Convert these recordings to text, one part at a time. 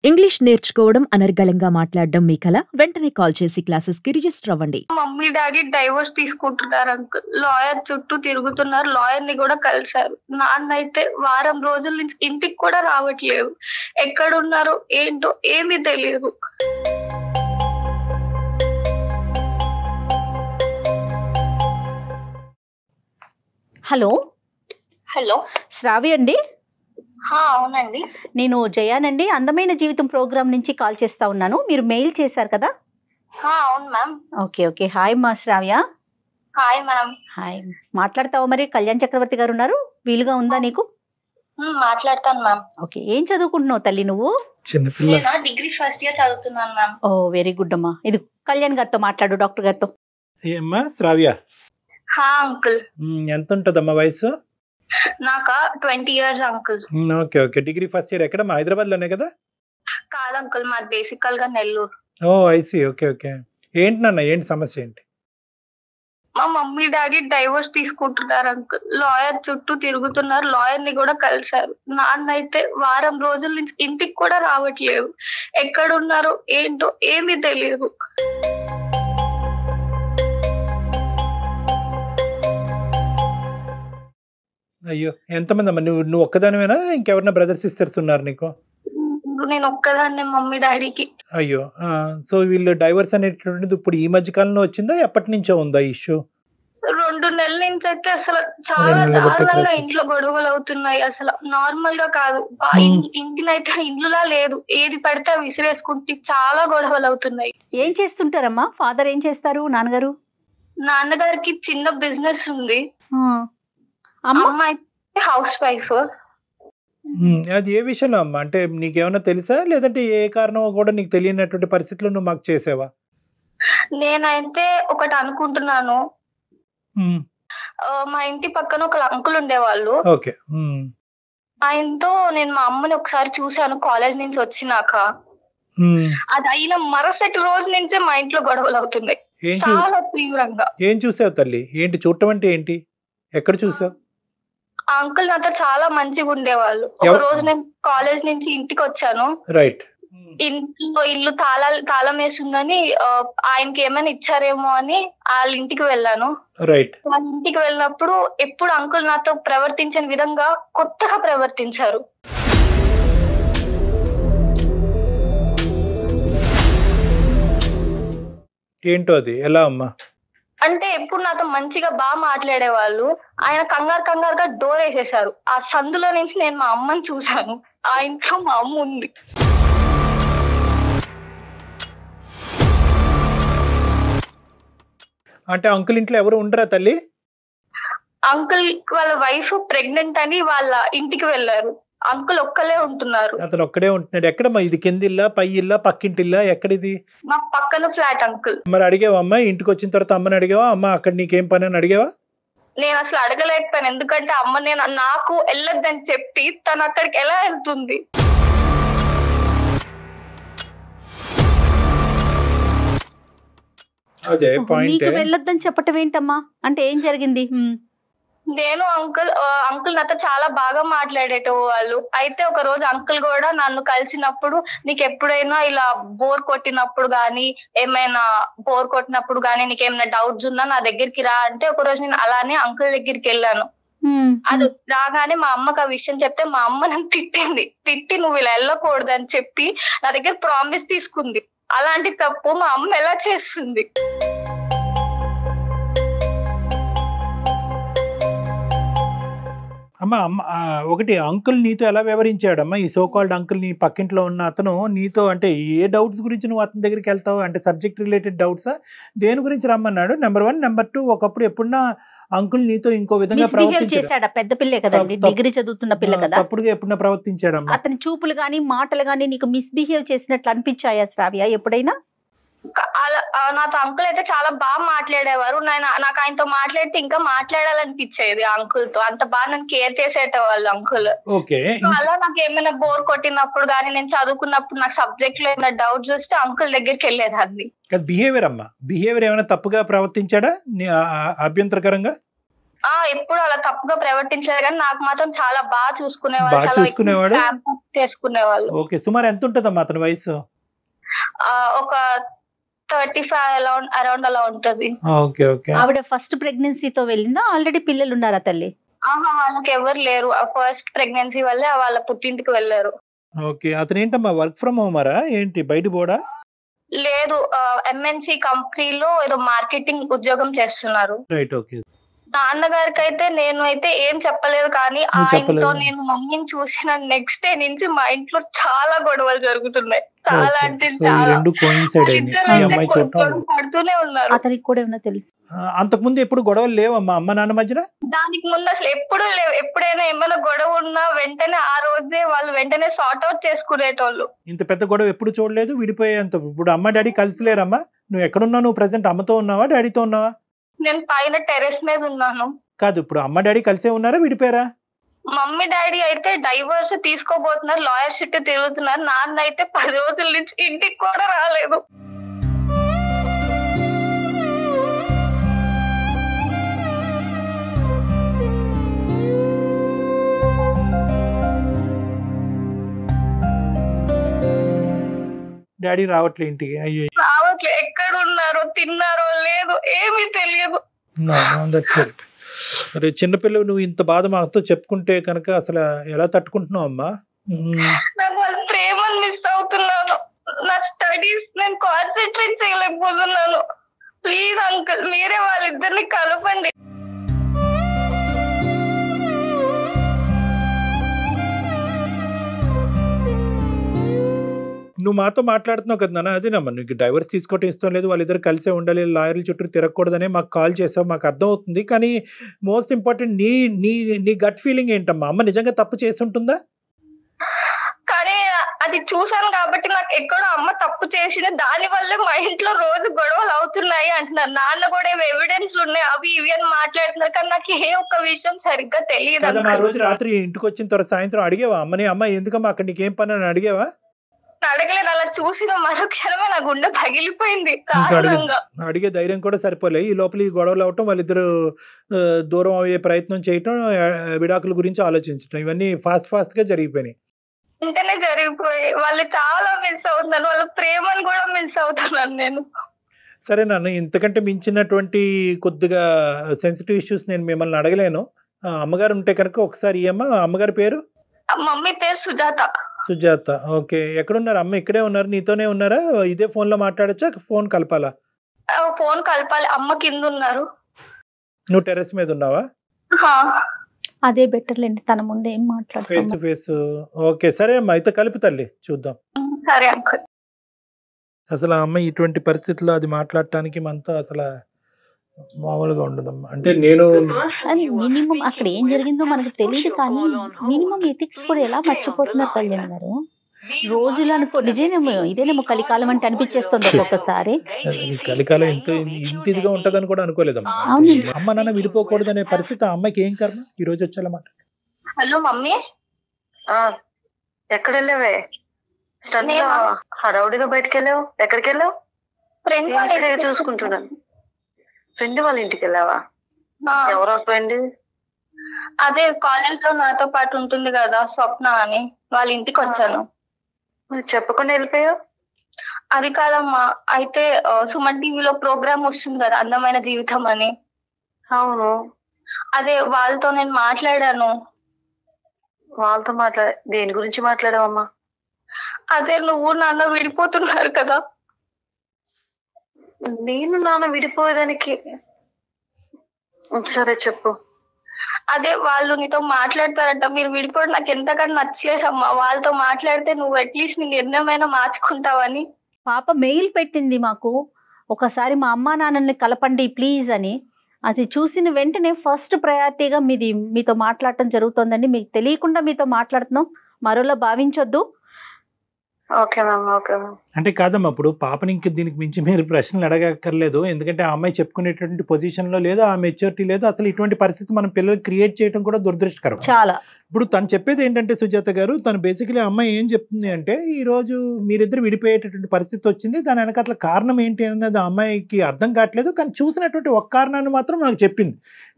English నేర్చుకోవడం, అనర్గళంగా మాట్లాడడం మీ కల? వెంటనే కాల్ చేసి క్లాసెస్‌కి రిజిస్టర్ అవ్వండి. మమ్మీ డాడీ డైవోర్స్ తీసుకుంటున్నారు అంకుల్. లాయర్ చుట్టూ తిరుగుతున్నారు. లాయర్‌ని కూడా కలిశారు. నాన్న అయితే వారం రోజుల నుంచి ఇంటికి కూడా రావట్లేదు. ఎక్కడున్నారో ఏంటో ఏమీ తెలియదు. Hello hello. శ్రావ్య అండి, అవునండి. నేను జయానండి. అందమైన జీవితం ప్రోగ్రామ్ నుంచి కాల్ చేస్తా ఉన్నాను. మీరు మెయిల్ చేశారు కదా? అవును మ్యామ్. Okay okay. హాయ్ మా శ్రావ్య. Hi ma'am. హాయ్. మాట్లాడతావా? మరి కళ్యాణ్ చక్రవర్తి గారు ఉన్నారు, వీలుగా ఉందా నీకు? మాట్లాడతాను మ్యామ్. ఓకే. ఏం చదువుకుంటున్నావు తల్లి నువ్వు? నేను డిగ్రీ ఫస్ట్ ఇయర్ చదువుతున్నాను మ్యామ్. ఓ వెరీ గుడ్ అమ్మా. ఇది కళ్యాణ్ గారితో మాట్లాడు, డాక్టర్ గారితో. ఏమ్మా శ్రావ్య, అంకుల్. ఎంత ఉంటుందమ్మా వయసు? నాకా 20 years uncle. Okay okay. Degree first year ఎక్కడ? హైదరాబాద్ లోనే కదా? కాదు అంకుల్, మాది బేసికల్ గా నెల్లూరు. ఓ ఐసి. Okay okay. ఏంటి నాన్న, ఏంటి సమస్య ఏంటి? మా మమ్మీ డాడీ డైవోర్స్ తీసుకుంటున్నారు అంకుల్. లాయర్ చుట్టూ తిరుగుతున్నారు. లాయర్‌ని కూడా కలిశారు. నాన్న అయితే వారం రోజుల నుంచి ఇంటికి కూడా రావట్లేదు. ఎక్కడున్నారో ఏంటో ఏమీ తెలియదు. అయ్యో, ఎంతమంది అమ్మా? నువ్వు ఒక్కదానివేనా? ఇంకెవరన్నా బ్రదర్స్ సిస్టర్స్ ఉన్నారు నీకు? నేను ఒక్కదాన్నే మమ్మీ డాడీకి. అయ్యో. సో వీళ్ళు డైవర్స్ అనేటువంటిది ఇప్పుడు ఈ మధ్య కాలంలో వచ్చిందా, ఎప్పటి నుంచో ఉందా ఇష్యూ? 2 నెలల నుంచి అయితే అసలు చాలా దారుణంగా ఇంట్లో గొడవలు అవుతున్నాయి. అసలు నార్మల్ గా కాదు. ఇంటినైతే ఇల్లులా లేదు. ఏది పడితే విసిరేసుకుంటే చాలా గొడవలు అవుతున్నాయి. ఏం చేస్తుంటారమ్మా? ఫాదర్ ఏం చేస్తారు? నాన్నగారు? నాన్నగారికి చిన్న బిజినెస్ ఉంది. అమ్మ అయితే హౌస్ వైఫ్. అది ఏ విషయంలో అమ్మా? అంటే నీకేమైనా తెలుసా, లేదంటే ఏ కారణం కూడా నీకు తెలియనటువంటి పరిస్థితుల్లో నువ్వు మాకు చేసావా? నేనైతే ఒకటి అనుకుంటున్నాను. మా ఇంటి పక్కన ఒక అంకుల్ ఉండేవాళ్ళు. ఓకే. ఆయనతో నేను మా అమ్మని ఒకసారి చూశాను కాలేజ్ నుంచి వచ్చినాక. అది అయిన మరుసటి రోజు నుంచే మా ఇంట్లో గొడవలు అవుతున్నాయి చాలా తీవ్రంగా. ఏం చూసావు తల్లి? ఏంటి చూడటం అంటే ఏంటి? ఎక్కడ చూసావు? ఆ అంకుల్ నాతో చాలా మంచిగా ఉండేవాళ్ళు. ఒక రోజు నేను కాలేజ్ నుంచి ఇంటికి వచ్చాను. రైట్. ఇల్లు తాళం వేసిందని ఆయనకి ఏమైనా ఇచ్చారేమో అని వాళ్ళ ఇంటికి వెళ్ళాను. రైట్. వాళ్ళ ఇంటికి వెళ్ళినప్పుడు ఎప్పుడు అంకుల్ నాతో ప్రవర్తించిన విధంగా కొత్తగా ప్రవర్తించారు. ఏంటో అది? ఎలా అమ్మా? అంటే ఎప్పుడు నాతో మంచిగా బాగా మాట్లాడేవాళ్ళు. ఆయన కంగారుగా డోర్ వేసేసారు. ఆ సందులో నుంచి నేను మా అమ్మని చూశాను. ఆ ఇంట్లో మా అమ్మ ఉంది. అంటే అంకుల్ ఇంట్లో ఎవరు ఉండరా తల్లి? అంకుల్ వాళ్ళ వైఫ్ ప్రెగ్నెంట్ అని వాళ్ళ ఇంటికి వెళ్ళారు. అంకుల్ ఒక్కలే ఉంటున్నారు. అతను ఒక్కడే ఉంటున్నాడు. ఎక్కడమ్మా ఇది? కిందిల్లా, పై ఇల్లా, పక్కింటిల్లా, ఎక్కడిది? మా పక్కన ఫ్లాట్ అంకుల్. మరి అడిగావా అమ్మా? ఇంటికి వచ్చిన తర్వాత అమ్మని అడిగావా? అమ్మ అక్కడ నీకేం పని అని అడిగావా? నేను అసలు అడగలేకపోయాను. ఎందుకంటే అమ్మ నాకు వెళ్ళొద్దని చెప్పి తను అక్కడికి ఎలా వెళ్తుంది? అదే పాయింట్. నీకు వెళ్ళొద్దని చెప్పటం ఏంటమ్మా? అంటే ఏం జరిగింది? నేను అంకుల్ నాతో చాలా బాగా మాట్లాడేటవాళ్ళు. అయితే ఒక రోజు అంకుల్ కూడా నన్ను కలిసినప్పుడు, నీకు ఎప్పుడైనా ఇలా బోర్ కొట్టినప్పుడు గానీ, ఏమైనా బోర్ కొట్టినప్పుడు గానీ, నీకేమైనా డౌట్స్ ఉన్నా నా దగ్గరికి రా అంటే, ఒక రోజు నేను అలానే అంకుల్ దగ్గరికి వెళ్ళాను. అది రాగానే మా అమ్మకి ఆ విషయం చెప్తే మా అమ్మ నన్ను తిట్టి నువ్వు ఇలా వెళ్ళకూడదు అని చెప్పి నా దగ్గర ప్రామిస్ తీసుకుంది. అలాంటి తప్పు మా అమ్మ ఎలా చేస్తుంది? అమ్మా ఒకటి, అంకుల్ నీతో ఎలా వ్యవహరించాడమ్మా? ఈ సో కాల్డ్ అంకుల్, నీ పక్కింట్లో ఉన్న అతను నీతో అంటే ఏ డౌట్స్ గురించి నువ్వు అతని దగ్గరికి వెళ్తావు? అంటే సబ్జెక్ట్ రిలేటెడ్ డౌట్సా? దేని గురించి రమ్మన్నాడు? నెంబర్ 1. నెంబర్ 2, ఒకప్పుడు ఎప్పుడన్నా అంకుల్ నీతో ఇంకో విధంగా ప్రవర్తించాడా? పెద్ద పిల్లే కదండి, డిగ్రీ చదువుతున్న పిల్ల కదా. అప్పుడుగా ఎప్పుడన్నా ప్రవర్తించాడమ్మా? అతని చూపులు గానీ, మాటలు గానీ నీకు మిస్బిహేవ్ చేసినట్లు అనిపించాయా శ్రావ్య ఎప్పుడైనా? నాతో అంకుల్ అయితే చాలా బాగా మాట్లాడేవారు. నాకు ఆయనతో మాట్లాడితే ఇంకా మాట్లాడాలనిపించేది. అంకుల్ తో అంత బాగా నన్ను కేర్ చేసేటవాళ్ళు అంకుల్. అలా నాకు ఏమైనా బోర్ కొట్టినప్పుడు గానీ, నేను చదువుకున్నప్పుడు నాకు సబ్జెక్ట్ లో ఏమైనా డౌట్స్ వస్తే అంకుల్ దగ్గరికి వెళ్ళేదాన్ని. బిహేవియర్ అమ్మా, బిహేవియర్ ఏమైనా తప్పుగా ప్రవర్తించాడా అభ్యంతరకరంగా? ఎప్పుడు అలా తప్పుగా ప్రవర్తించారు కానీ నాకు మాత్రం చాలా బాగా చూసుకునేవాళ్ళు, బాగా చాలా చూసుకునేవాడు? pamper చేసుకునేవాళ్ళు. ఓకే, సుమారు ఎంత ఉంటుందమ్మా అతని వయసు? ఒక 35 అరౌండ్ అలా ఉంటది. Okay okay. ఆవిడ ఫస్ట్ ప్రెగ్నెన్సీతో వెళ్ళిందా, ఆల్రెడీ పిల్లలు ఉన్నారా తల్లి? వాళ్ళకి ఎవరు లేరు, ఆ ఫస్ట్ ప్రెగ్నెన్సీ వల్లే వాళ్ళ పుట్టింటికి వెళ్ళారు. ఓకే, అతను ఏంటమ్మా వర్క్ ఫ్రమ్ హోమరా ఏంటి, బయట పోడా? లేదు, MNC కంపెనీలో ఏదో మార్కెటింగ్ ఉద్యోగం చేస్తున్నారు. Right, okay. నాన్నగారికి అయితే నేను అయితే ఏం చెప్పలేదు, కానీ నువ్వు ఆయనతో చెప్పలేదు. నేను మమ్మీని చూసిన నెక్స్ట్ డే నుంచి మా ఇంట్లో చాలా గొడవలు జరుగుతున్నాయి. చాలా అంటే సో ఈ చాలా. రెండు కోయిన్సైడ్ అయినాయి. వాళ్ళిద్దరూ ఈ అయితే అమ్మాయి చూడటం గొడవ పడుతూనే ఉన్నారు. అతనికి కూడా ఏమన్నా తెలుసు? అంతకుముందు ఎప్పుడు గొడవలు లేవమ్మా అమ్మ నాన్న మధ్యన? దానికి ముందు అసలు ఎప్పుడు లేవు. ఎప్పుడైనా ఏమైనా గొడవ ఉన్నా వెంటనే ఆ రోజే వాళ్ళు వెంటనే సార్ట్ అవుట్ చేసుకునేటోళ్ళు. ఇంత పెద్ద గొడవ ఎప్పుడు చూడలేదు, విడిపోయేంత. ఇప్పుడు అమ్మ డాడీ కలిసిలేరమ్మా? నువ్వు ఎక్కడున్నావు? నువ్వు ప్రెసెంట్ అమ్మతో ఉన్నావా డాడీతో ఉన్నావా? నేను పైన టెరెస్ మీద ఉన్నాను. కాదు, ఇప్పుడు అమ్మ డాడీ కలిసే ఉన్నారా, విడిపోయారా? మమ్మీ డాడీ అయితే డైవర్స్ తీసుకోబోతున్నారు, లాయర్ చుట్టూ తిరుగుతున్నారు. నాన్న అయితే 10 రోజుల నుంచి ఇంటికి కూడా రాలేదు. డాడీ రావట్లే ఇంటికి? అయ్యో, రావట్లే. ఎక్కడ ఉన్నారో, తిన్నారో లేదు, ఏమీ తెలియదు. That's it. అరే చిన్నపిల్లలు, నువ్వు ఇంత బాధ మాతో చెప్పుకుంటే కనుక అసలు ఎలా తట్టుకుంటున్నావు అమ్మా? నాకు వాళ్ళ ప్రేమను మిస్ అవుతున్నాను. నా స్టడీస్ నేను కాన్సన్ట్రేట్ చేయలేకపోతున్నాను. ప్లీజ్ అంకుల్, మీరే వాళ్ళిద్దరిని కలపండి. నువ్వు మాతో మాట్లాడుతున్నావు కదా నాన్న, అదేనమ్మా నీకు డైవర్స్ తీసుకోవటం ఇష్టం లేదు, వాళ్ళిద్దరు కలిసే ఉండాలి, లాయర్ల చుట్టూ తిరగకూడదనే మాకు కాల్ చేసావు, మాకు అర్థం అవుతుంది. కానీ మోస్ట్ ఇంపార్టెంట్ నీ నీ నీ గట్ ఫీలింగ్ ఏంటమ్మా? అమ్మ నిజంగా తప్పు చేసి ఉంటుందా? కానీ అది చూసాను కాబట్టి నాకు ఎక్కడో అమ్మ తప్పు చేసింది, దాని వల్లే మా ఇంట్లో రోజు గొడవలు అవుతున్నాయి అంటున్నారు. నాన్న కూడా ఎవిడెన్స్ ఉన్నాయి, అవి ఇవి అని మాట్లాడుతున్నారు. కానీ నాకు ఏ ఒక్క విషయం సరిగ్గా తెలియదు. ఆ రోజు రాత్రి ఇంటికి వచ్చిన తర్వాత సాయంత్రం అడిగేవా అమ్మని, అమ్మ ఎందుకమ్మా అక్కడ నీకేం పని అని అడిగేవా? అడగలేదు. అలా చూసిన మరుక్షణమే నా గుండె పగిలిపోయింది. అడిగే ధైర్యం కూడా సరిపోలే. ఈ లోపల ఈ గొడవలు అవటం, వాళ్ళిద్దరు దూరం అయ్యే ప్రయత్నం చేయటం, విడాకుల గురించి ఆలోచించడం, ఇవన్నీ ఫాస్ట్ గా జరిగిపోయినాయి. వెంటనే జరిగిపోయి వాళ్ళు చాలా మిస్ అవుతున్నారు. వాళ్ళ ప్రేమను కూడా మిస్ అవుతున్నాను నేను. సరే నాన్న, ఇంతకంటే మించినటువంటి కొద్దిగా సెన్సిటివ్ ఇష్యూస్ నేను మిమ్మల్ని అడగలేను. అమ్మగారు ఉంటే కనుక ఒకసారి అమ్మగారి పేరు? మమ్మీ పేరు సుజాత. సుజాత, ఓకే. ఎక్కడున్నారు అమ్మ? ఇక్కడే ఉన్నారు, నీతోనే ఉన్నారా? ఇదే ఫోన్ లో మాట్లాడచ్చా, ఫోన్ కలపాలా? ఫోన్ కలపాలి. అమ్మ కింద ఉన్నారు, నువ్వు టెర్రస్ మీద ఉన్నావా? అదే బెటర్లేండి, తన ముందే ఏం మాట్లాడుతాం. Face to face. ఓకే, సరే అమ్మా, అయితే కలిపి తల్లి చూద్దాం. సరే అంకుల్. అసలు ఆ అమ్మాయి ఇటువంటి పరిస్థితుల్లో అది మాట్లాడటానికి మనతో అసలు మామూలుగా ఉండదమ్మా. అంటే నేను మినిమం అక్కడ ఏం జరిగిందో మనకు తెలియదు, కానీ మినిమం ఎథిక్స్ కూడా ఎలా మర్చిపోతున్నారు కళ్యాణ్ గారు. రోజులు అనుకో, నిజేనేమో ఇదేనేమో కలికాలం అంటే అనిపించేస్తుంది ఒక్కొక్కసారి. కలికాలం ఇంత ఇదిగా ఉంటదని కూడా అనుకోలేదమ్మా. అవునండి. అమ్మ నాన్న విడిపోకూడదు అనే పరిస్థితి ఆ అమ్మాయికి ఏం కర్మ ఈ రోజు వచ్చేలా. Hello mummy. ఎక్కడ వెళ్ళావే? హడావుడిగా బయటకు వెళ్ళావు. ఎక్కడికి వెళ్ళావు? ఫ్రెండ్ చూసుకుంటున్నాను. ఫ్రెండ్ వాళ్ళ ఇంటికి వెళ్ళావా? ఎవరో ఫ్రెండ్? అదే కాలేజ్ లో నాతో పాటు ఉంటుంది కదా స్వప్న అని, వాళ్ళ ఇంటికి వచ్చాను. చెప్పకుండా వెళ్ళిపోయావు? అది కాదమ్మా, అయితే సుమన్ టీవీలో ప్రోగ్రామ్ వస్తుంది కదా అందమైన జీవితం అని. అవును. అదే వాళ్ళతో నేను మాట్లాడాను. వాళ్ళతో దేని గురించి మాట్లాడావమ్మా? అదే నువ్వు నాన్న విడిపోతున్నారు కదా. నేను నాన్న విడిపోయేదానికి? సరే చెప్పు. అదే వాళ్ళు నీతో మాట్లాడతారంట, మీరు విడిపోవడం నాకు ఎంతగానో నచ్చలేదమ్మా. వాళ్ళతో మాట్లాడితే నువ్వు అట్లీస్ట్ నీ నిర్ణయమైనా మార్చుకుంటావని. పాప మెయిల్ పెట్టింది మాకు, ఒకసారి మా అమ్మా నాన్నల్ని కలపండి ప్లీజ్ అని. అది చూసిన వెంటనే ఫస్ట్ ప్రయారిటీగా మీతో మాట్లాడటం జరుగుతుందండి. మీకు తెలియకుండా మీతో మాట్లాడుతున్నాం, మరోలా భావించొద్దు. Okay ma'am. Okay ma'am. అంటే కాదమ్మా, ఇప్పుడు పాపని ఇంక దీనికి మించి మీరు ప్రశ్నలు అడగక్కర్లేదు. ఎందుకంటే ఆ అమ్మాయి చెప్పుకునేటువంటి పొజిషన్‌లో లేదు, ఆ మెచ్యూరిటీ లేదు. అసలు ఇటువంటి పరిస్థితి మన పిల్లలకి క్రియేట్ చేయడం కూడా దురదృష్టకరం. చాలా. ఇప్పుడు తను చెప్పేది ఏంటంటే సుజాత గారు, తను బేసికలీ అమ్మాయి ఏం చెప్తుంది అంటే, ఈరోజు మీరిద్దరు విడిపోయేటటువంటి పరిస్థితి వచ్చింది. దాని వెనకాతల కారణం ఏంటి అన్నది ఆ అమ్మాయికి అర్థం కావట్లేదు. కానీ చూసినటువంటి ఒక కారణాన్ని మాత్రం నాకు చెప్పింది.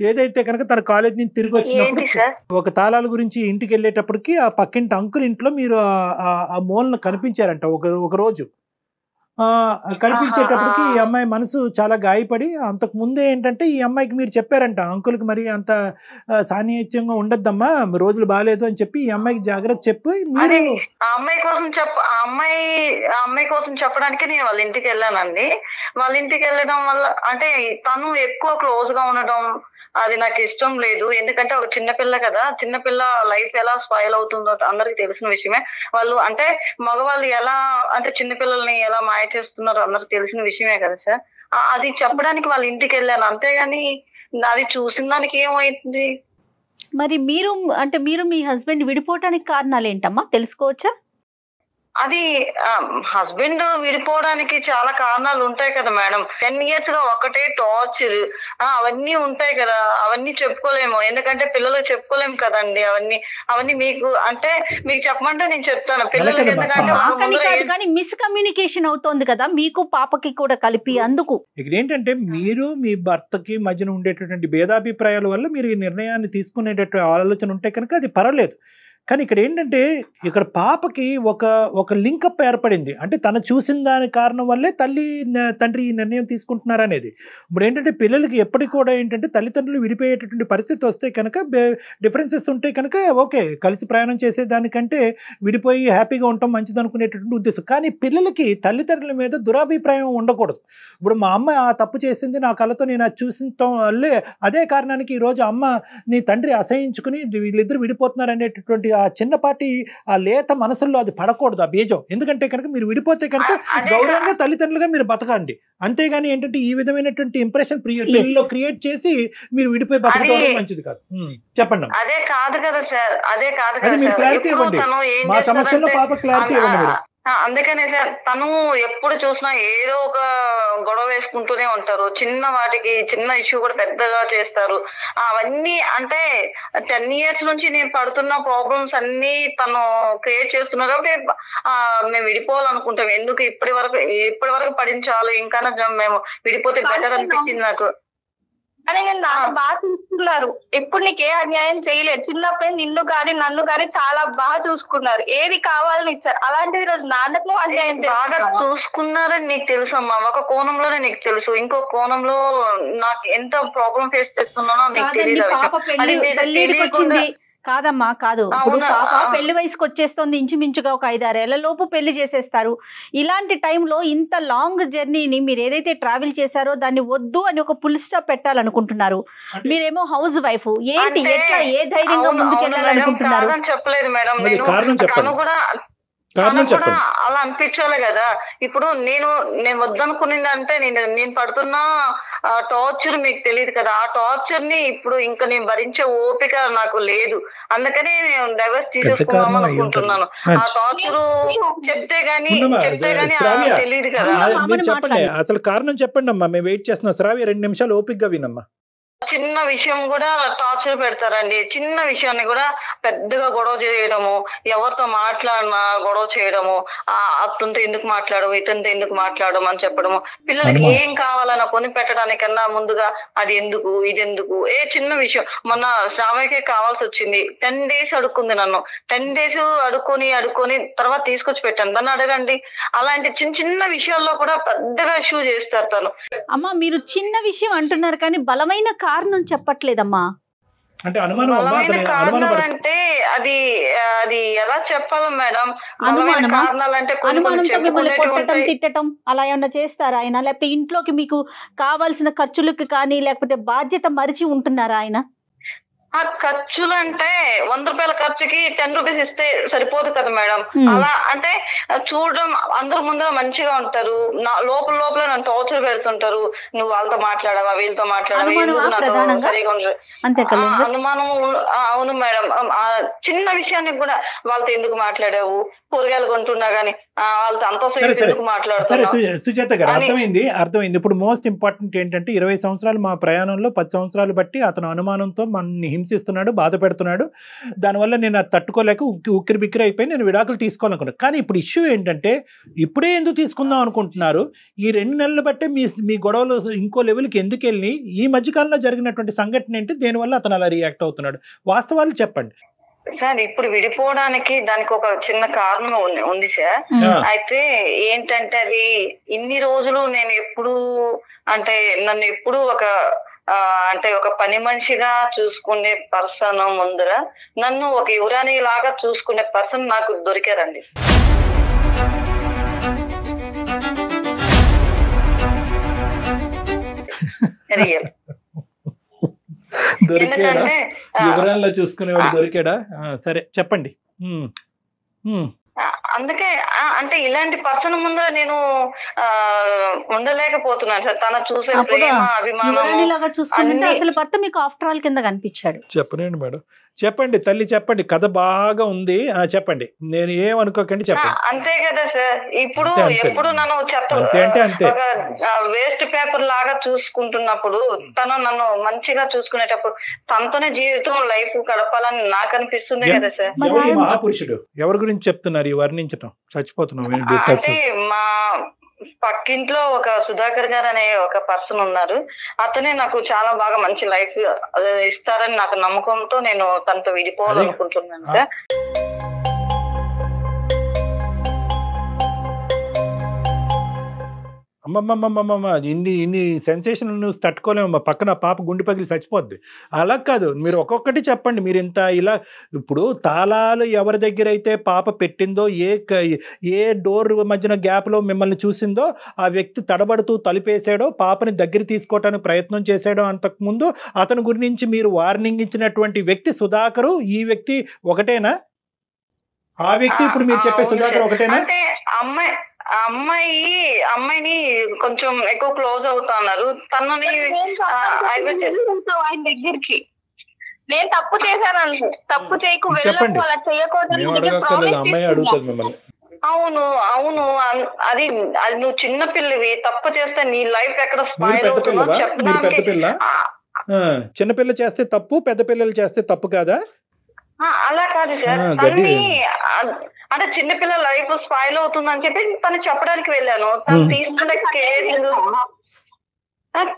ఏదైతే కనుక తన కాలేజ్ నుంచి తిరిగి వచ్చినప్పుడు ఏంటి సార్? ఒక తాళాల గురించి ఇంటికి వెళ్ళేటప్పటికి ఆ పక్కింటి అంకుల్ ఇంట్లో మీరు ఆ మూలన కనిపించారంట ఒక రోజు. కనిపించేటప్పటికి ఈ అమ్మాయి మనసు చాలా గాయపడి, అంతకు ముందే ఏంటంటే ఈ అమ్మాయికి మీరు చెప్పారంట, అంకుల్కి మరి అంత సాన్నిహిత్యంగా ఉండద్దమ్మా, రోజులు బాగాలేదు అని చెప్పి ఈ అమ్మాయికి జాగ్రత్త చెప్పి మీరు ఆ అమ్మాయి కోసం చెప్పడానికి నేను వాళ్ళ ఇంటికి వెళ్ళానండి. వాళ్ళ ఇంటికి వెళ్ళడం వల్ల అంటే తను ఎక్కువ క్లోజ్ గా ఉండడం అది నాకు ఇష్టం లేదు. ఎందుకంటే ఒక చిన్నపిల్ల కదా, చిన్నపిల్ల లైఫ్ ఎలా స్పాయిల్ అవుతుందో అందరికి తెలిసిన విషయమే. వాళ్ళు అంటే మగవాళ్ళు ఎలా అంటే చిన్నపిల్లల్ని ఎలా మాయ చేస్తున్నారో అందరికి తెలిసిన విషయమే కదా సార్. అది చెప్పడానికి వాళ్ళ ఇంటికి వెళ్ళాను, అంతేగాని అది చూసిన దానికి ఏమైంది. మరి మీరు మీ హస్బెండ్ విడిపోవటానికి కారణాలు ఏంటమ్మా, తెలుసుకోవచ్చా? అది హస్బెండ్ విడిపోవడానికి చాలా కారణాలు ఉంటాయి కదా మేడం. 10 years గా ఒకటే టార్చర్ అవన్నీ ఉంటాయి కదా, అవన్నీ చెప్పుకోలేము. ఎందుకంటే పిల్లలకు చెప్పుకోలేము కదండి. అవన్నీ మీకు చెప్పమంటే నేను చెప్తాను పిల్లలకి. ఎందుకంటే కానీ మిస్కమ్యూనికేషన్ అవుతోంది కదా మీకు పాపకి కూడా కలిపి. అందుకు ఇక్కడ ఏంటంటే మీరు మీ భర్తకి మధ్యన ఉండేటటువంటి భేదాభిప్రాయాల వల్ల మీరు ఈ నిర్ణయాన్ని తీసుకునేటటువంటి ఆలోచన ఉంటే కనుక అది పర్వాలేదు. కానీ ఇక్కడ ఏంటంటే ఇక్కడ పాపకి ఒక లింకప్ ఏర్పడింది. అంటే తను చూసిన దాని కారణం వల్లే తండ్రి ఈ నిర్ణయం తీసుకుంటున్నారనేది. ఇప్పుడు ఏంటంటే పిల్లలకి ఎప్పటికి కూడా ఏంటంటే తల్లిదండ్రులు విడిపోయేటటువంటి పరిస్థితి వస్తే కనుక డిఫరెన్సెస్ ఉంటే కనుక ఓకే, కలిసి ప్రయాణం చేసేదానికంటే విడిపోయి హ్యాపీగా ఉండటం మంచిది అనుకునేటటువంటి ఉద్దేశం. కానీ పిల్లలకి తల్లిదండ్రుల మీద దురాభిప్రాయం ఉండకూడదు. ఇప్పుడు మా అమ్మ ఆ తప్పు చేసింది, నా కళ్ళతో నేను అది చూసిన వల్లే అదే కారణానికి ఈరోజు అమ్మ నీ తండ్రి అసహించుకుని వీళ్ళిద్దరు విడిపోతున్నారు అనేటటువంటి ఆ చిన్నపాటి ఆ లేత మనసుల్లో అది పడకూడదు, ఆ బీజం. ఎందుకంటే కనుక మీరు విడిపోతే కనుక గౌరవంగా తల్లిదండ్రులుగా మీరు బతకండి. అంతేగాని ఏంటంటే ఈ విధమైనటువంటి ఇంప్రెషన్ పిల్లల్లో క్రియేట్ చేసి మీరు విడిపోయి బతకడం మంచిది కాదు. చెప్పండి. అదే కాదు కదా సార్, అదే కాదు అది మీరు క్లారిటీ ఇవ్వండి, మా సమస్యలో పాప క్లారిటీ ఇవ్వండి మీరు. అందుకనే సార్ తను ఎప్పుడు చూసినా ఏదో ఒక గొడవ వేసుకుంటూనే ఉంటారు. చిన్న వాటికి చిన్న ఇష్యూ కూడా పెద్దగా చేస్తారు. అవన్నీ అంటే 10 years నుంచి నేను పడుతున్న ప్రాబ్లమ్స్ అన్ని తను క్రియేట్ చేస్తున్నారు. కాబట్టి మేము విడిపోవాలనుకుంటాం. ఎందుకు ఇప్పటి వరకు పడించాలి, ఇంకా మేము విడిపోతే బెటర్ అనిపించింది నాకు. కానీ నేను నాకు బాగా చూసుకున్నారు. ఎప్పుడు నీకు ఏ అన్యాయం చేయలేదు. చిన్నప్పుడు నిన్ను కానీ నన్ను కానీ చాలా బాగా చూసుకున్నారు. ఏది కావాలని ఇచ్చారు. అలాంటిది రోజు నాన్నకు అన్యాయం బాగా చూసుకున్నారని నీకు తెలుసు అమ్మా. ఒక కోణంలోనే నీకు తెలుసు, ఇంకో కోణంలో నాకు ఎంత ప్రాబ్లం ఫేస్ చేస్తున్నానో నీకు తెలియదు. కాదమ్మా, కాదు. ఇప్పుడు పాప పెళ్లి వయసుకు వచ్చేస్తుంది, ఇంచుమించుగా ఒక 5-6 ఏళ్ల లోపు పెళ్లి చేసేస్తారు. ఇలాంటి టైంలో ఇంత లాంగ్ జర్నీని మీరు ఏదైతే ట్రావెల్ చేశారో దాన్ని వద్దు అని ఒక ఫుల్ స్టాప్ పెట్టాలనుకుంటున్నారు. మీరేమో హౌస్ వైఫ్, ఏంటి ఎట్లా ఏ ధైర్యంగా ముందుకెళ్ళాలనుకుంటున్నారు? చెప్పలేదు మేడం, అలా అనిపించాలి కదా. ఇప్పుడు నేను వద్దనుకునేదంటే నేను పడుతున్న టార్చర్ మీకు తెలియదు కదా. ఆ టార్చర్ ని ఇప్పుడు ఇంకా నేను భరించే ఓపిక నాకు లేదు. అందుకనే నేను డైవర్స్ తీసేసుకుందాం అనుకుంటున్నాను. ఆ టార్చర్ చెప్తే గానీ తెలియదు కదా. చెప్పండి, అసలు కారణం చెప్పండి అమ్మా, మేము వెయిట్ చేస్తున్నాం. శ్రావ్య 2 నిమిషాలు ఓపికగా వినమ్మా. చిన్న విషయం కూడా టార్చర్ పెడతారండి. చిన్న విషయాన్ని కూడా పెద్దగా గొడవ చేయడము, ఎవరితో మాట్లాడినా గొడవ చేయడము, అతనితో ఎందుకు మాట్లాడము, ఇతనితో ఎందుకు మాట్లాడము అని చెప్పడము. పిల్లలకి ఏం కావాలన్నా కొని పెట్టడానికన్నా ముందుగా అది ఎందుకు ఇది ఎందుకు. చిన్న విషయం మొన్న శ్రావ్యకే కావాల్సి వచ్చింది. 10 days అడుక్కుంది నన్ను. 10 days అడుక్కొని తర్వాత తీసుకొచ్చి పెట్టాను. దాన్ని అడగండి. అలాంటి చిన్న విషయాల్లో కూడా పెద్దగా ఇష్యూ చేస్తారు తను. అమ్మా, మీరు చిన్న విషయం అంటున్నారు కానీ బలమైన కారణం చెప్పట్లేదమ్మా. అంటే అనుమానం అంటే అది ఎలా చెప్పాలి మేడం? అనుమానంతో మిమ్మల్ని కొట్టడం తిట్టడం అలా ఏమన్నా చేస్తారా ఆయన? లేకపోతే ఇంట్లోకి మీకు కావాల్సిన ఖర్చులకి కానీ లేకపోతే బాధ్యత మరిచి ఉంటున్నారా ఆయన? ఆ ఖర్చులు అంటే 100 రూపాయల ఖర్చుకి 10 rupees ఇస్తే సరిపోదు కదా మేడం. అలా అంటే చూడడం అందరి ముందర మంచిగా ఉంటారు, లోపల నన్ను టార్చర్ పెడుతుంటారు. నువ్వు వాళ్ళతో మాట్లాడవా, వీళ్ళతో మాట్లాడవా, సరిగా ఉండదు అనుమానం. అవును మేడం, చిన్న విషయానికి కూడా వాళ్ళతో ఎందుకు మాట్లాడావు, కూరగాయలు కొంటున్నా గానీ వాళ్ళతో అంతసేపు సరే, సరే. ఎందుకు సరే మాట్లాడుతున్నావు సుజాత గారు, అని- అర్థమైంది. ఇప్పుడు మోస్ట్ ఇంపార్టెంట్ ఏంటంటే 20 సంవత్సరాలు మా ప్రయాణంలో 10 సంవత్సరాలు బట్టి అతను అనుమానంతో మనల్ని హింసిస్తున్నాడు, బాధ పెడుతున్నాడు. దానివల్ల నేను అది తట్టుకోలేక ఉక్కిరి బిక్కిరి అయిపోయి నేను విడాకులు తీసుకోవాలనుకున్నాను. కానీ ఇప్పుడు ఇష్యూ ఏంటంటే ఇప్పుడే ఎందుకు తీసుకుందాం అనుకుంటున్నారు? ఈ 2 నెలలు బట్టే మీ గొడవలు ఇంకో లెవెల్కి ఎందుకు వెళ్ళి ఈ మధ్యకాలంలో జరిగినటువంటి సంఘటన ఏంటి, దేనివల్ల అతను అలా రియాక్ట్ అవుతున్నాడు? వాస్తవాలు చెప్పండి సార్. ఇప్పుడు విడిపోవడానికి దానికి ఒక చిన్న కారణం ఉంది సార్. అయితే ఏంటంటే అది ఇన్ని రోజులు నేను ఎప్పుడు అంటే నన్ను ఎప్పుడు అంటే ఒక పని మనిషిగా చూసుకునే పర్సన్ ముందర నన్ను ఒక యువరాణి లాగా చూసుకునే పర్సన్ నాకు దొరికారండి. రియల్. దొరికాడా? ఎందుకంటే యువరాల్లో చూసుకునేవాడు దొరికాడా? సరే చెప్పండి. అందుకే అంటే ఇలాంటి పర్సన్ ముందర నేను ఉండలేకపోతున్నాను సార్. తన చూసే ప్రేమ, అభిమానం లాగా చూసుకుంటే అసలు భర్త మీకు ఆఫ్టర్ ఆల్ కింద కనిపించాడు. చెప్పనండి మేడం, చెప్పండి తల్లి, చెప్పండి. కథ బాగా ఉంది, చెప్పండి. నేను ఏమనుకోకండి, చెప్పండి. అంతే కదా సార్. ఇప్పుడు ఎప్పుడు నన్ను అంతే ఒక వేస్ట్ పేపర్ లాగా చూసుకుంటున్నప్పుడు తను నన్ను మంచిగా చూసుకునేటప్పుడు తనతోనే జీవితం లైఫ్ గడపాలని నాకు అనిపిస్తుంది కదా సార్. ఎవరు మహాపురుషుడు? ఎవరి గురించి చెప్తున్నారు ఈ వర్ణించటం? చచ్చిపోతున్నాం. అంటే మా పక్కింట్లో ఒక సుధాకర్ గారు అనే ఒక పర్సన్ ఉన్నారు. అతనే నాకు చాలా బాగా మంచి లైఫ్ ఇస్తారని నాకు నమ్మకంతో నేను తనతో విడిపోవాలనుకుంటున్నాను సార్. అమ్మమ్మమ్మమ్మ, ఇన్ని సెన్సేషన్ న్యూస్ తట్టుకోలేమమ్మా. పక్కన పాప గుండె పగిలి చచ్చిపోద్ది. అలా కాదు, మీరు ఒక్కొక్కటి చెప్పండి. మీరు ఇంత ఇలా ఇప్పుడు తాళాలు ఎవరి దగ్గర అయితే పాప పెట్టిందో, ఏ డోర్ మధ్యన గ్యాప్లో మిమ్మల్ని చూసిందో ఆ వ్యక్తి తడబడుతూ తలుపేసాడో, పాపని దగ్గర తీసుకోవటానికి ప్రయత్నం చేశాడో, అంతకుముందు అతని గురించి మీరు వార్నింగ్ ఇచ్చినటువంటి వ్యక్తి సుధాకరు, ఈ వ్యక్తి ఒకటేనా? ఆ వ్యక్తి ఇప్పుడు మీరు చెప్పే సుధాకర్ ఒకటేనా? అంటే అమ్మాయిని కొంచెం ఎక్కువ క్లోజ్ అవుతున్నారు. తనని ఆయన దగ్గరికి నేను తప్పు చేశాను, తప్పు చేయకు వెళ్ళకు, అలా చేయకూడదు. అవును అది నువ్వు చిన్న పిల్లవి, తప్పు చేస్తే నీ లైఫ్ ఎక్కడ స్పాయిల్ అవుతుందో చెప్పడానికి. చిన్నపిల్ల చేస్తే తప్పు, పెద్ద పిల్లలు చేస్తే తప్పు కాదా? అలా కాదు సార్. తన్ని అంటే చిన్నపిల్ల లైఫ్ స్పాయిల్ అవుతుందని చెప్పి తను చెప్పడానికి వెళ్ళాను. తను తీసుకునే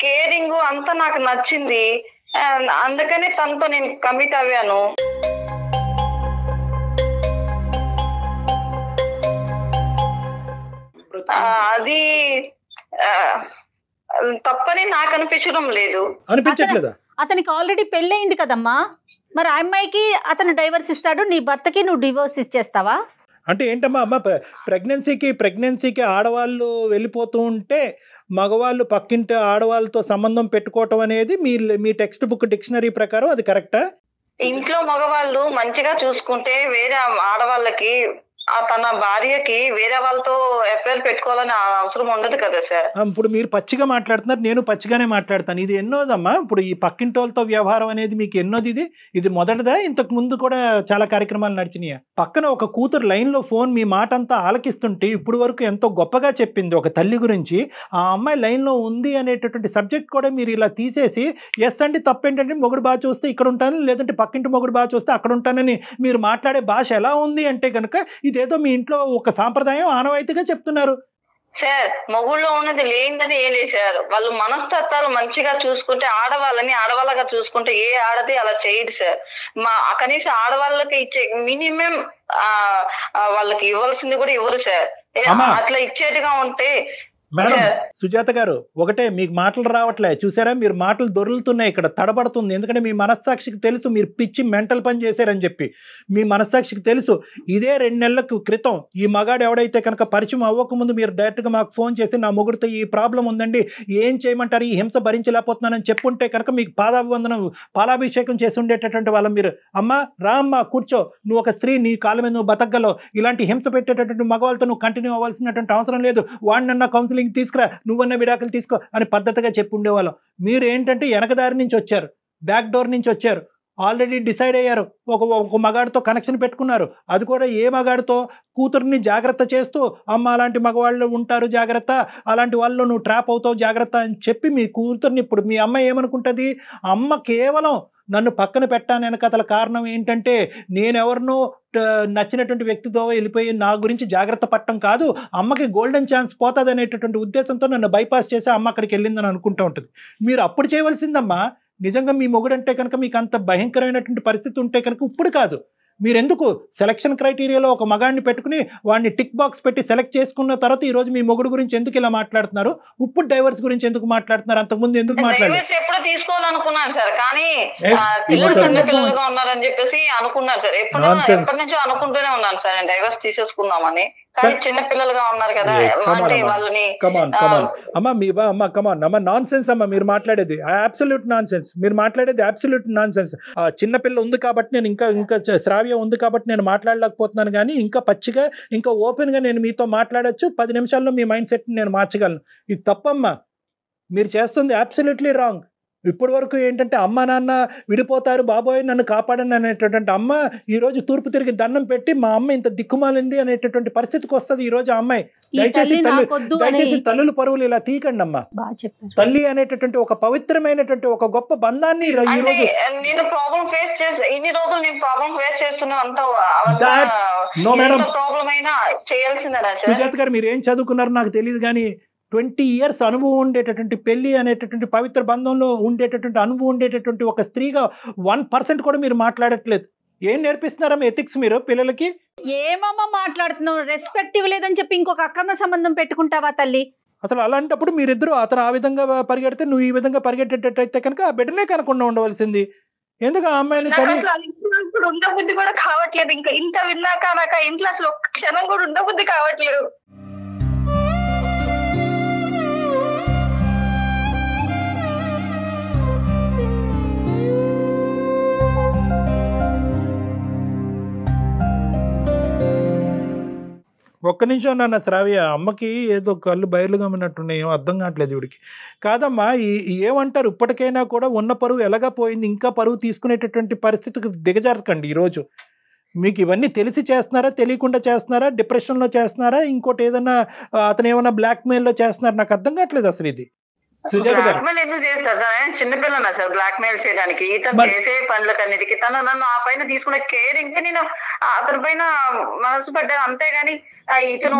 కేరింగ్ అంతా నాకు నచ్చింది. అందుకనే తనతో నేను కమిట్ అవ్వాను. అది తప్పని నాకు అనిపించడం లేదు. అనిపించట్లేదా? అతనికి ఆల్రెడీ పెళ్ళయింది కదమ్మా, మరి ఆ అమ్మాయికి అతను డైవర్స్ ఇస్తాడు, నీ భర్తకి నువ్వు డివోర్స్ ఇచ్చేస్తావా? అంటే ఏంటమ్మా అమ్మ, ప్రెగ్నెన్సీకి ఆడవాళ్ళు వెళ్ళిపోతూ ఉంటే మగవాళ్ళు పక్కింటి ఆడవాళ్ళతో సంబంధం పెట్టుకోవటం అనేది మీ టెక్స్ట్ బుక్ డిక్షనరీ ప్రకారం అది కరెక్టా? ఇంట్లో మగవాళ్ళు మంచిగా చూసుకుంటే వేరే ఆడవాళ్ళకి తన భార్యకి వేరే వాళ్ళతో ఎఫ్ఐఆర్ పెట్టుకోవాలని అవసరం ఉండదు కదా సార్. ఇప్పుడు మీరు పచ్చిగా మాట్లాడుతున్నారు, నేను పచ్చిగానే మాట్లాడతాను. ఇది ఎన్నోదమ్మా? ఇప్పుడు ఈ పక్కింటి వాళ్ళతో వ్యవహారం అనేది మీకు ఎన్నోది? ఇది మొదటిదా? ఇంతకు ముందు కూడా చాలా కార్యక్రమాలు నడిచినాయా? పక్కన ఒక కూతురు లైన్లో ఫోన్ మీ మాట అంతా ఆలకిస్తుంటే ఇప్పుడు వరకు ఎంతో గొప్పగా చెప్పింది ఒక తల్లి గురించి. ఆ అమ్మాయి లైన్లో ఉంది అనేటటువంటి సబ్జెక్ట్ కూడా మీరు ఇలా తీసేసి ఎస్ అండి తప్పేంటంటే మొగుడు బాగా చూస్తే ఇక్కడ ఉంటాను, లేదంటే పక్కింటి మొగుడు బాగా చూస్తే అక్కడ ఉంటానని మీరు మాట్లాడే భాష ఎలా ఉంది అంటే కనుక ఇదేదో మీ ఇంట్లో ఒక సాంప్రదాయం ఆనవాయితీగా చెప్తున్నారు. సార్ మొగుళ్ళో ఉన్నది లేనిదని ఏం లేదు సార్. వాళ్ళు మనస్తత్వాలు మంచిగా చూసుకుంటే ఆడవాళ్ళని ఆడవాళ్ళగా చూసుకుంటే ఏ ఆడది అలా చేయదు సార్. కనీసం ఆడవాళ్ళకి ఇచ్చే మినిమం వాళ్ళకి ఇవ్వాల్సింది కూడా ఇవ్వరు సార్. అట్లా ఇచ్చేట్టుగా ఉంటే మేడం సుజాత గారు, ఒకటే మీకు మాటలు రావట్లే చూసారా? మీరు మాటలు దొరుకుతున్నాయి, ఇక్కడ తడబడుతుంది. ఎందుకంటే మీ మనస్సాక్షికి తెలుసు మీరు పిచ్చి మెంటల్ పని చేశారని చెప్పి. మీ మనస్సాక్షికి తెలుసు. ఇదే 2 నెలల క్రితం ఈ మగాడు ఎవడైతే కనుక పరిచయం అవ్వకముందు మీరు డైరెక్ట్గా మాకు ఫోన్ చేసి నా మొగుడితో ఈ ప్రాబ్లం ఉందండి, ఏం చేయమంటారు, ఈ హింస భరించలేకపోతున్నానని చెప్పుంటే కనుక మీకు పాలాభిషేకం చేసి ఉండేటటువంటి వాళ్ళం. మీరు అమ్మ రా అమ్మ కూర్చో, నువ్వు ఒక స్త్రీ, నీ కాళ్ళ మీద నువ్వు బతకగలవు, ఇలాంటి హింస పెట్టేటటువంటి మగవాళ్ళతో నువ్వు కంటిన్యూ అవ్వాల్సినటువంటి అవసరం లేదు, వాడినన్నా కౌన్సిలింగ్ తీసుకురా, నువ్వన్న విడాకులు తీసుకో అని పద్ధతిగా చెప్పి ఉండేవాళ్ళం. మీరు ఏంటంటే వెనకదారి నుంచి వచ్చారు, బ్యాక్ డోర్ నుంచి వచ్చారు. ఆల్రెడీ డిసైడ్ అయ్యారు, ఒక మగాడితో కనెక్షన్ పెట్టుకున్నారు. అది కూడా ఏ మగాడితో? కూతుర్ని జాగ్రత్త చేస్తూ, అమ్మ అలాంటి మగవాళ్ళు ఉంటారు జాగ్రత్త, అలాంటి వాళ్ళు నువ్వు ట్రాప్ అవుతావు జాగ్రత్త అని చెప్పి మీ కూతుర్ని, ఇప్పుడు మీ అమ్మ ఏమనుకుంటుంది? అమ్మ కేవలం నన్ను పక్కన పెట్టాను వెనకతల కారణం ఏంటంటే నేనెవరినో నచ్చినటువంటి వ్యక్తితో వెళ్ళిపోయి నా గురించి జాగ్రత్త పట్టడం కాదు, అమ్మకి గోల్డెన్ ఛాన్స్ పోతుంది అనేటటువంటి ఉద్దేశంతో నన్ను బైపాస్ చేసి అమ్మ అక్కడికి వెళ్ళిందని అనుకుంటూ ఉంటుంది. మీరు అప్పుడు చేయవలసిందమ్మా, నిజంగా మీ మొగుడంటే కనుక మీకు అంత భయంకరమైనటువంటి పరిస్థితి ఉంటే కనుక ఇప్పుడు కాదు, మీరెందుకు సెలక్షన్ క్రైటీరియాలో ఒక మగాడిని పెట్టుకుని వాడిని టిక్ బాక్స్ పెట్టి సెలెక్ట్ చేసుకున్న తర్వాత ఈ రోజు మీ మొగుడు గురించి ఎందుకు ఇలా మాట్లాడుతున్నారు? ఇప్పుడు డైవర్స్ గురించి ఎందుకు మాట్లాడుతున్నారు? అంతకుముందు ఎందుకు మాట్లాడారు? ఎప్పుడు తీసుకోవాలనుకున్నాను సార్, కానీ పిల్లలు చిన్న పిల్లలుగా ఉన్నారని చెప్పేసి అనుకున్నాను సార్. ఎప్పటి నుంచో అనుకుంటూనే ఉన్నాను సార్ నేను డైవర్స్ తీసేసుకుందామని. కానీ చిన్న పిల్లలుగా ఉన్నారు కదా వాళ్ళని. అమ్మ నాన్ సెన్స్ అమ్మ మీరు మాట్లాడేది, అబ్సల్యూట్ నాన్ సెన్స్. మీరు మాట్లాడేది అబ్సల్యూట్ నాన్ సెన్స్. చిన్న పిల్ల ఉంది కాబట్టి నేను ఇంకా శ్రావ్య ఉంది కాబట్టి నేను మాట్లాడలేకపోతున్నాను, కానీ ఇంకా పచ్చిగా ఇంకా ఓపెన్ గా నేను మీతో మాట్లాడచ్చు. 10 నిమిషాల్లో మీ మైండ్ సెట్ నేను మార్చగలను. ఇది తప్పమ్మా, మీరు చేస్తుంది అబ్సల్యూట్లీ రాంగ్. ఇప్పటి వరకు ఏంటంటే అమ్మ నాన్న విడిపోతారు, బాబోయ్ నన్ను కాపాడని అనేటటువంటి అమ్మ ఈరోజు తూర్పు తిరిగి దండం పెట్టి మా అమ్మ ఇంత దిక్కుమాలింది అనేటటువంటి పరిస్థితికి వస్తుంది ఈ రోజు ఆ అమ్మాయి. దయచేసి తల్లుల పరువులు ఇలా తీయకండి అమ్మా. తల్లి అనేటటువంటి ఒక పవిత్రమైనటువంటి ఒక గొప్ప బంధాన్ని నేను ప్రాబ్లం ఫేస్ చేసి ఇన్ని రోజులు నేను ప్రాబ్లం ఫేస్ చేస్తున్నా ప్రాబ్లం అయినా చేయాల్సిందేనా? సుజాత గారు మీరు ఏం చదువుకున్నారో నాకు తెలియదు, కానీ 20 years అనుభవం ఉండేటటువంటి పెళ్లి అనేటటువంటి పవిత్ర బంధంలో ఉండేటటువంటి అనుభవం ఉండేటటువంటి ఒక స్త్రీగా 1% కూడా మీరు మాట్లాడట్లేదు. ఏం నేర్పిస్తున్నారమ్మా ఎథిక్స్ మీరు పిల్లలకి? ఏమమ్మా మాట్లాడుతున్నావు? రెస్పెక్ట్ ఇవ్వలేదని చెప్పి ఇంకొక అక్రమ సంబంధం పెట్టుకుంటావా తల్లి? అసలు అలాంటప్పుడు మీరిద్దరు అతను ఆ విధంగా పరిగెడితే నువ్వు ఈ విధంగా పరిగెట్టేటట్టయితే కనుక ఆ బిడ్డనే కనకుండా ఉండవలసింది. ఎందుకు ఆ అమ్మాయిని ఇప్పుడు ఉండబుద్ధి కూడా కావట్లేదు. ఇంకా ఇంత విన్నాక నాకు ఆ ఇంట్లో అసలు ఒక్క క్షణం కూడా ఉండబుద్ధి కావట్లేదు. ఒక్క నిమిషం నాన్న శ్రావ్య, అమ్మకి ఏదో కళ్ళు బయర్లు గమ్మినట్టున్నాయి, ఏమో అర్థం కావట్లేదు ఇవిడికి. కాదమ్మా, ఏమంటారు ఇప్పటికైనా కూడా ఉన్న పరువు ఎలాగా పోయింది, ఇంకా పరువు తీసుకునేటటువంటి పరిస్థితికి దిగజారకండి. ఈరోజు మీకు ఇవన్నీ తెలిసి చేస్తున్నారా, తెలియకుండా చేస్తున్నారా, డిప్రెషన్లో చేస్తున్నారా, ఇంకోటి ఏదైనా అతను ఏమన్నా బ్లాక్మెయిల్లో చేస్తున్నారా? నాకు అర్థం కావట్లేదు అసలు ఇది. బ్లాక్మెయిల్ ఎందుకు చేస్తారు సార్? ఆయన చిన్నపిల్లనా సార్ బ్లాక్మెయిల్ చేయడానికి? ఇతను చేసే పనులకన్నిటికీ తను నన్ను ఆ పైన తీసుకునే కేరింగ్ కి నేను అతని పైన మనసు పడ్డాను, అంతేగాని ఇతను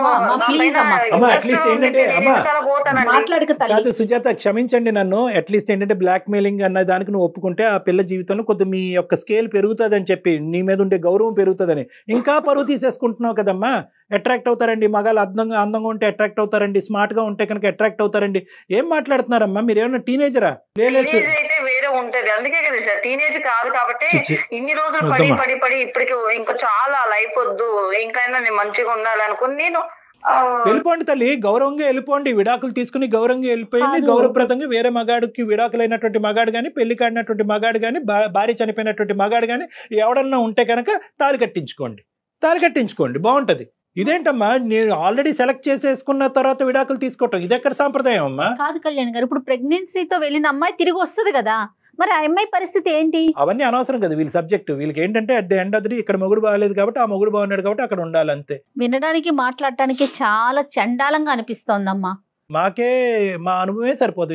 సుజాత క్షమించండి నన్ను. అట్లీస్ట్ ఏంటంటే బ్లాక్ మెయిలింగ్ అన్న దానికి నువ్వు ఒప్పుకుంటే ఆ పిల్ల జీవితంలో కొద్ది మీ యొక్క స్కేల్ పెరుగుతుంది అని చెప్పి, నీ మీద ఉండే గౌరవం పెరుగుతుందని. ఇంకా పరువు తీసేసుకుంటున్నావు కదమ్మా. అట్రాక్ట్ అవుతారండి మగాళ్ళు, అందంగా ఉంటే అట్రాక్ట్ అవుతారండి, స్మార్ట్ గా ఉంటే కనుక అట్రాక్ట్ అవుతారండి. ఏం మాట్లాడుతున్నారమ్మా మీరు? ఏమన్నా టీనేజరా? అయితే వేరే ఉంటది, అందుకే కదా సార్ టీనేజ్ కాదు కాబట్టి ఇన్ని రోజులు పడి ఇప్పటికి ఇంకా చాలా లైఫ్ వద్దు, ఇంకైనా నేను మంచిగా ఉండాలనుకుని నేను వెళ్ళిపోండి తల్లి, గౌరవంగా వెళ్ళిపోండి. విడాకులు తీసుకుని గౌరవంగా వెళ్ళిపోయింది. గౌరవప్రదంగా వేరే మగాడికి విడాకులైనటువంటి మగాడు కానీ, పెళ్లి కాడినటువంటి మగాడు కానీ, భార్య చనిపోయినటువంటి మగాడు కానీ ఎవడన్నా ఉంటే కనుక తాళి కట్టించుకోండి, బాగుంటది. ఇదేంటమ్మా, నేను ఆల్రెడీ సెలెక్ట్ చేసేసుకున్న తర్వాత విడాకులు తీసుకోవటం ఇది ఎక్కడ సాంప్రదాయం అమ్మా? కాదు కళ్యాణ్ గారు, ఇప్పుడు ప్రెగ్నెన్సీతో వెళ్ళిన అమ్మాయి తిరిగి వస్తుంది కదా, మరి ఆ అమ్మాయి పరిస్థితి ఏంటి? అవన్నీ అనవసరం కదా వీళ్ళ సబ్జెక్టు. వీళ్ళకి ఏంటంటే at the end of the ఇక్కడ మొగుడు బాగాలేదు కాబట్టి ఆ మొగుడు బాగున్నాడు కాబట్టి అక్కడ ఉండాలి అంతే. వినడానికి మాట్లాడటానికి చాలా చండాలంగా అనిపిస్తోందమ్మా. మాకే మా అనుభవమే సరిపోదు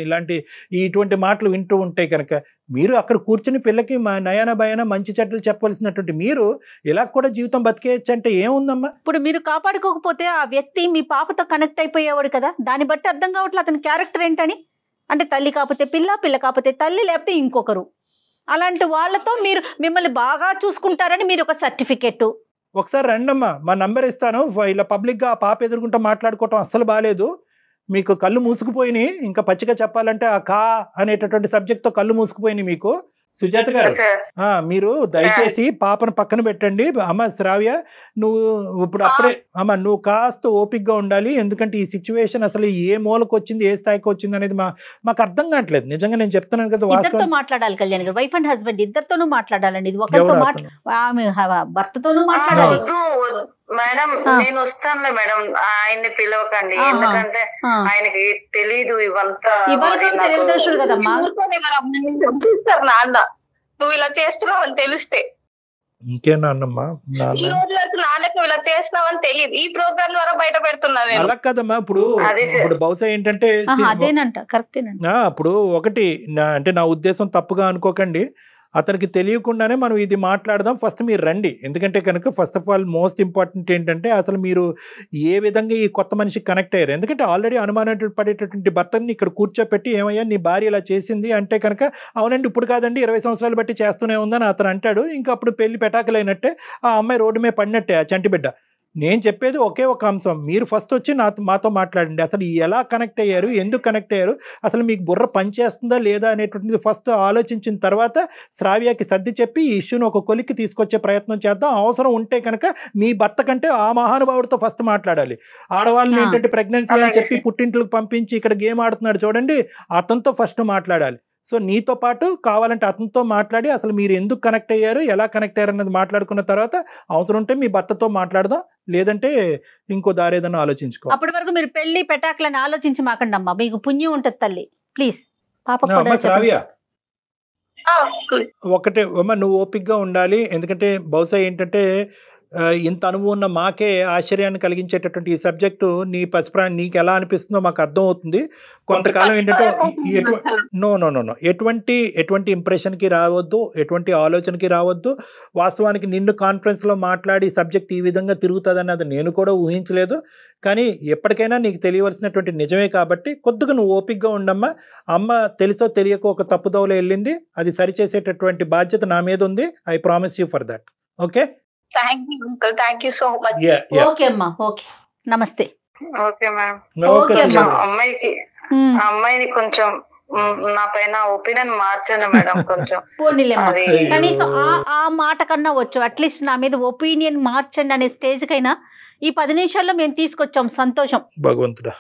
ఇటువంటి మాటలు వింటూ ఉంటే కనుక. మీరు అక్కడ కూర్చుని పిల్లకి మా నయాన భయాన మంచి చెడ్డలు చెప్పవలసినటువంటి మీరు ఇలా కూడా జీవితం బతికేయచ్చు అంటే ఏముందమ్మా? ఇప్పుడు మీరు కాపాడుకోకపోతే ఆ వ్యక్తి మీ పాపతో కనెక్ట్ అయిపోయేవాడు కదా, దాన్ని బట్టి అర్థం కావట్లేదు అతని క్యారెక్టర్ ఏంటని. అంటే తల్లి కాకపోతే పిల్ల కాకపోతే తల్లి, లేకపోతే ఇంకొకరు. అలాంటి వాళ్ళతో మీరు మిమ్మల్ని బాగా చూసుకుంటారని మీరు ఒక సర్టిఫికెట్. ఒకసారి రండమ్మా, మా నంబర్ ఇస్తాను. ఇలా పబ్లిక్గా ఆ పాప ఎదుర్కొంటూ మాట్లాడుకోవటం అస్సలు బాగాలేదు. మీకు కళ్ళు మూసుకుపోయినాయి. ఇంకా పచ్చిగా చెప్పాలంటే ఆ కా అనేటటువంటి సబ్జెక్ట్తో కళ్ళు మూసుకుపోయినాయి మీకు. సుజాత గారు మీరు దయచేసి పాపను పక్కన పెట్టండి. అమ్మ శ్రావ్య, నువ్వు ఇప్పుడు అప్పుడే నువ్వు కాస్త ఓపిక్గా ఉండాలి. ఎందుకంటే ఈ సిచ్యువేషన్ అసలు ఏ మూలకు వచ్చింది, ఏ స్థాయికి వచ్చింది అనేది మాకు అర్థం కావట్లేదు. నిజంగా నేను చెప్తున్నాను కదా, ఇద్దరితో మాట్లాడాలి Kalyan garu. Wife and husband ఇద్దరితోనూ మాట్లాడాలండి. ఇది ఒకరితో భర్తతోనూ మాట్లాడాలి. మేడం నేను వస్తానులే మేడం, ఆయన్ని పిలవకండి, ఎందుకంటే ఆయనకి తెలీదు ఇవంతా. నాన్న నువ్వు ఇలా చేస్తున్నావు అని తెలిస్తే. ఇంకేనా అన్నమ్మా ఈ రోజు వరకు నాన్నకు నువ్వు ఇలా చేస్తున్నావు అని తెలియదు, ఈ ప్రోగ్రామ్ ద్వారా బయట పెడుతున్నా నేను. అలా కదమ్మా, ఇప్పుడు బహుశా ఏంటంటే అదేనంట కరెక్టేనంట. ఇప్పుడు ఒకటి అంటే నా ఉద్దేశం తప్పుగా అనుకోకండి, అతనికి తెలియకుండానే మనం ఇది మాట్లాడదాం, ఫస్ట్ మీరు రండి. ఎందుకంటే కనుక first of all most important ఏంటంటే అసలు మీరు ఏ విధంగా ఈ కొత్త మనిషికి కనెక్ట్ అయ్యారు. ఎందుకంటే ఆల్రెడీ అనుమానం పడేటటువంటి భర్తని ఇక్కడ కూర్చోపెట్టి ఏమయ్యా నీ భార్య ఇలా చేసింది అంటే కనుక అవునండి ఇప్పుడు కాదండి 20 సంవత్సరాలు బట్టి చేస్తూనే ఉందని అతను అంటాడు. ఇంకా అప్పుడు పెళ్లి పెటాకులైనట్టే, ఆ అమ్మాయి రోడ్డు మీద పడినట్టే ఆ చంటి బిడ్డ. నేను చెప్పేది ఒకే ఒక అంశం, మీరు ఫస్ట్ వచ్చి మాతో మాట్లాడండి. అసలు ఎలా కనెక్ట్ అయ్యారు, ఎందుకు కనెక్ట్ అయ్యారు, అసలు మీకు బుర్ర పనిచేస్తుందా లేదా అనేటువంటిది ఫస్ట్ ఆలోచించిన తర్వాత శ్రావ్యకి సర్ది చెప్పి ఈ ఇష్యూని ఒక కొలిక్కి తీసుకొచ్చే ప్రయత్నం చేద్దాం. అవసరం ఉంటే కనుక మీ భర్త కంటే ఆ మహానుభావుడితో ఫస్ట్ మాట్లాడాలి. ఆడవాళ్ళని ఏంటంటే ప్రెగ్నెన్సీ అని చెప్పి పుట్టింట్లకు పంపించి ఇక్కడ గేమ్ ఆడుతున్నాడు చూడండి, అతనితో ఫస్ట్ మాట్లాడాలి. సో నీతో పాటు కావాలంటే అతనితో మాట్లాడి అసలు మీరు ఎందుకు కనెక్ట్ అయ్యారు, ఎలా కనెక్ట్ అయ్యారు అన్నది మాట్లాడుకున్న తర్వాత అవసరం ఉంటే మీ భర్తతో మాట్లాడదాం, లేదంటే ఇంకో దారి ఏదైనా ఆలోచించుకో. అప్పటి వరకు మీరు పెళ్లి పెటాకులని ఆలోచించి మాకండి అమ్మా, మీకు పుణ్యం ఉంటుంది తల్లి. ప్లీజ్ పాప శ్రావ్య ఒకటే అమ్మ, నువ్వు ఓపిక్గా ఉండాలి. ఎందుకంటే బహుశా ఏంటంటే ఇంత అనుభవం ఉన్న మాకే ఆశ్చర్యాన్ని కలిగించేటటువంటి ఈ సబ్జెక్టు నీ పసిప్రాణి నీకు ఎలా అనిపిస్తుందో మాకు అర్థం అవుతుంది. కొంతకాలం ఏంటంటే నో ఎటువంటి ఇంప్రెషన్కి రావద్దు, ఎటువంటి ఆలోచనకి రావద్దు. వాస్తవానికి నిన్ను కాన్ఫరెన్స్లో మాట్లాడి సబ్జెక్ట్ ఈ విధంగా తిరుగుతుంది అది నేను కూడా ఊహించలేదు. కానీ ఎప్పటికైనా నీకు తెలియవలసినటువంటి నిజమే కాబట్టి కొద్దిగా నువ్వు ఓపిక్గా ఉండమ్మా. అమ్మ తెలుసో తెలియకో ఒక తప్పుదోవలో వెళ్ళింది, అది సరిచేసేటటువంటి బాధ్యత నా మీద ఉంది. I promise you for that. Okay, thank you uncle, thank you so much. Okay అమ్మా, ఓకే, నమస్తే. Okay madam. ఓకే అమ్మాయిని కొంచెం నా పైన ఒపీనియన్ మార్చండి మేడం కొంచెం. కనీసం ఆ మాట కన్నా వచ్చు, అట్లీస్ట్ నా మీద ఒపీనియన్ మార్చండి అనే స్టేజ్ కైనా ఈ 10 నిమిషాల్లో మేము తీసుకొచ్చాం. సంతోషం భగవంతుడా.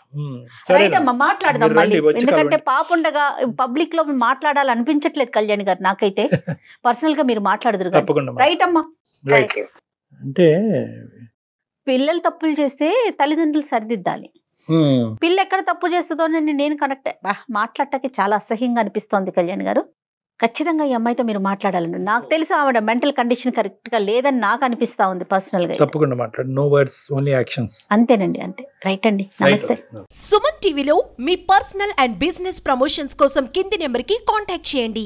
రైట్ అమ్మా, మాట్లాడదాం మళ్ళీ. ఎందుకంటే పాపుండగా పబ్లిక్ లో మాట్లాడాలనిపించట్లేదు కళ్యాణ్ గారు నాకైతే. పర్సనల్ గా మీరు మాట్లాడదురు. రైట్ అమ్మా. అంటే పిల్లలు తప్పులు చేస్తే తల్లిదండ్రులు సరిదిద్దాలి. పిల్ల ఎక్కడ తప్పు చేస్తుందోనని నేను కనెక్ట్ మాట్లాడటానికి చాలా అసహ్యంగా అనిపిస్తోంది కళ్యాణ్ గారు. ఖచ్చితంగా ఈ అమ్మాయితో మీరు మాట్లాడాలండి. నాకు తెలుసు ఆవిడ మెంటల్ కండిషన్ కరెక్ట్ గా లేదని నాకు అనిపిస్తా ఉంది పర్సనల్ గా. తప్పకుండా మాట్లాడు, నో వర్డ్స్ ఓన్లీ యాక్షన్స్. అంతేనండి, అంతే. రైట్ అండి, నమస్తే. సుమన్ టీవీలో మీ పర్సనల్ అండ్ బిజినెస్ ప్రమోషన్స్ కోసం కింది నెంబర్ కి కాంటాక్ట్ చేయండి.